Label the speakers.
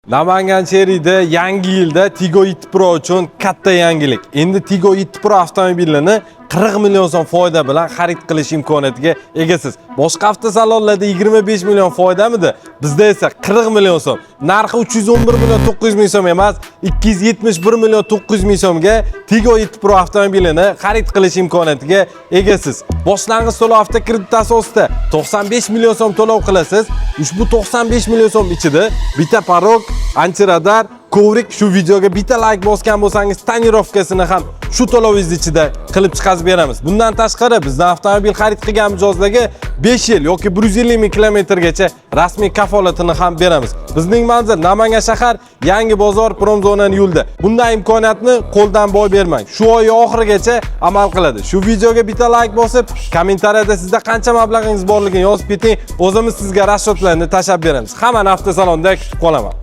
Speaker 1: Namangan Cherry'da yangi yilda Tigo It Pro uchun katta yangilik. Endi Tigo It Pro avtomobilini 40 million so'm foyda bilan xarid qilish imkoniyatiga egasiz. Boshqa avtosalonlarda 25 million foydamidi? Bizda esa 40 million so'm. Narxi 311 million 900 ming so'm emas, 271 million 900 ming so'mga Tigo It Pro avtomobilini xarid qilish imkoniyatiga egasiz. Boshlang'ich to'lov avtokredit asosida 95 million so'm to'lov qilasiz. Ushbu 95 million so'm ichida bitta parok, antiradar, kovrik, shu videoga bitta like bosgan bo'lsangiz, tonirovkasini ham shu to'lovingiz ichida qilib chiqazib beramiz. Bundan tashqari bizdan avtomobil xarid qilgan mijozlarga 5 yil yoki 150 ming kilometrgacha rasmiy kafolatini ham beramiz. Bizning manzil Namangan shahar, Yangi bozor, Promzonaning yo'lida. Bunday imkoniyatni qo'ldan boy bermang. Shu oy oxirigacha amal qiladi. Shu videoga bitta like bosib, kommentariyada sizda qancha mablag'ingiz borligini yozib keting. O'zimiz sizga rashodlarni tashab beramiz. Hammani avtosalonda kutib qolaman.